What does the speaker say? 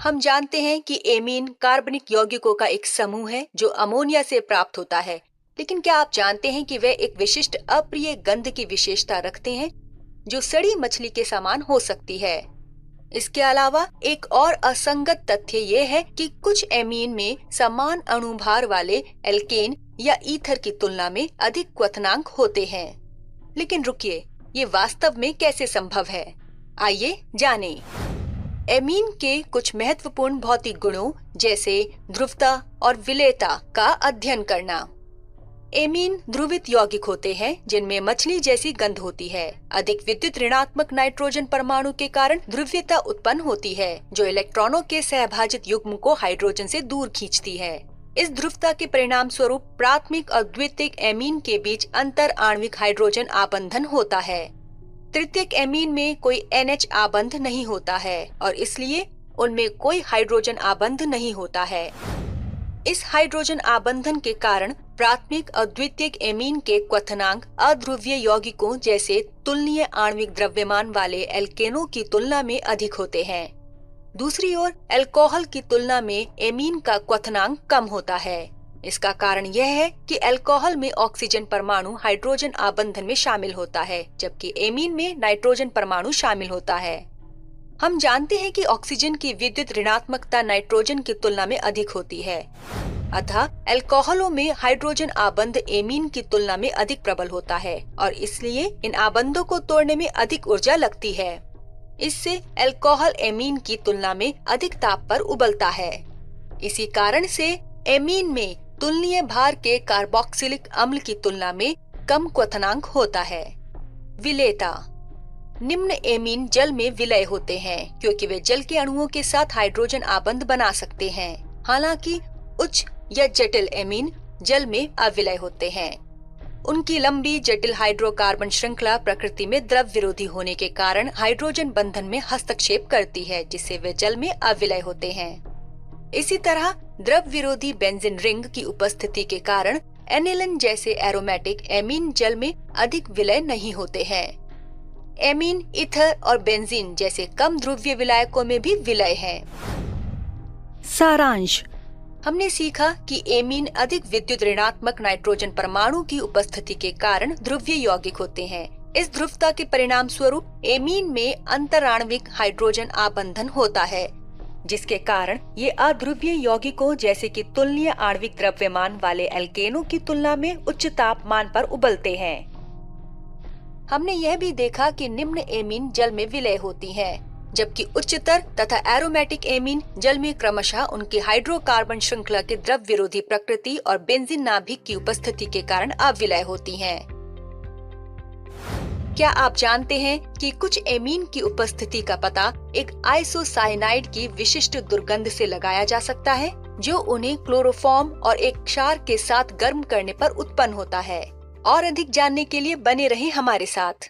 हम जानते हैं कि एमीन कार्बनिक यौगिकों का एक समूह है जो अमोनिया से प्राप्त होता है। लेकिन क्या आप जानते हैं कि वे एक विशिष्ट अप्रिय गंध की विशेषता रखते हैं जो सड़ी मछली के समान हो सकती है। इसके अलावा एक और असंगत तथ्य ये है कि कुछ एमीन में समान अणुभार वाले एल्केन या ईथर की तुलना में अधिक क्वथनांक होते हैं। लेकिन रुकिए, ये वास्तव में कैसे संभव है? आइए जानें। एमीन के कुछ महत्वपूर्ण भौतिक गुणों जैसे ध्रुवता और विलेयता का अध्ययन करना। एमीन ध्रुवित यौगिक होते हैं जिनमें मछली जैसी गंध होती है। अधिक विद्युत ऋणात्मक नाइट्रोजन परमाणु के कारण ध्रुवीयता उत्पन्न होती है जो इलेक्ट्रॉनों के सहभाजित युग्म को हाइड्रोजन से दूर खींचती है। इस ध्रुवता के परिणाम स्वरूप प्राथमिक और द्वितीयक एमीन के बीच अंतर आणविक हाइड्रोजन आबंधन होता है। तृतीयक एमीन में कोई NH आबंध नहीं होता है और इसलिए उनमें कोई हाइड्रोजन आबंध नहीं होता है। इस हाइड्रोजन आबंधन के कारण प्राथमिक और द्वितीयक एमीन के क्वथनांक अध्रुवीय यौगिकों जैसे तुलनीय आणविक द्रव्यमान वाले एल्केनों की तुलना में अधिक होते हैं। दूसरी ओर अल्कोहल की तुलना में एमीन का क्वथनांक कम होता है। इसका कारण यह है कि अल्कोहल में ऑक्सीजन परमाणु हाइड्रोजन आबंधन में शामिल होता है जबकि एमीन में नाइट्रोजन परमाणु शामिल होता है। हम जानते हैं कि ऑक्सीजन की विद्युत ऋणात्मकता नाइट्रोजन की तुलना में अधिक होती है। अतः अल्कोहलों में हाइड्रोजन आबंध एमीन की तुलना में अधिक प्रबल होता है और इसलिए इन आबंधों को तोड़ने में अधिक ऊर्जा लगती है। इससे अल्कोहल एमीन की तुलना में अधिक ताप पर उबलता है। इसी कारण से एमीन में तुलनीय भार के कार्बोक्सिलिक अम्ल की तुलना में कम क्वथनांक होता है। विलेयता। निम्न एमीन जल में विलय होते हैं क्योंकि वे जल के अणुओं के साथ हाइड्रोजन आबंध बना सकते हैं। हालांकि उच्च या जटिल एमीन जल में अविलय होते हैं। उनकी लंबी जटिल हाइड्रोकार्बन श्रृंखला प्रकृति में द्रव विरोधी होने के कारण हाइड्रोजन बंधन में हस्तक्षेप करती है जिससे वे जल में अविलय होते हैं। इसी तरह द्रव विरोधी बेंजीन रिंग की उपस्थिति के कारण एनिलीन जैसे एरोमेटिक एमीन जल में अधिक विलय नहीं होते हैं। एमीन ईथर और बेंजीन जैसे कम ध्रुवीय विलायकों में भी विलय है। सारांश। हमने सीखा कि एमीन अधिक विद्युत ऋणात्मक नाइट्रोजन परमाणु की उपस्थिति के कारण ध्रुवीय यौगिक होते हैं। इस ध्रुवता के परिणाम स्वरूप एमीन में अंतराण्विक हाइड्रोजन आबंधन होता है जिसके कारण ये अध्रुवीय यौगिकों जैसे कि तुलनीय आणविक द्रव्यमान वाले एल्केनों की तुलना में उच्च तापमान पर उबलते हैं। हमने यह भी देखा कि निम्न एमीन जल में विलय होती हैं, जबकि उच्चतर तथा एरोमेटिक एमीन जल में क्रमशः उनकी हाइड्रोकार्बन श्रृंखला के द्रव विरोधी प्रकृति और बेंजीन नाभिक की उपस्थिति के कारण अविलय होती हैं। क्या आप जानते हैं कि कुछ एमीन की उपस्थिति का पता एक आइसोसाइनाइड की विशिष्ट दुर्गंध से लगाया जा सकता है जो उन्हें क्लोरोफॉर्म और एक क्षार के साथ गर्म करने पर उत्पन्न होता है। और अधिक जानने के लिए बने रहें हमारे साथ।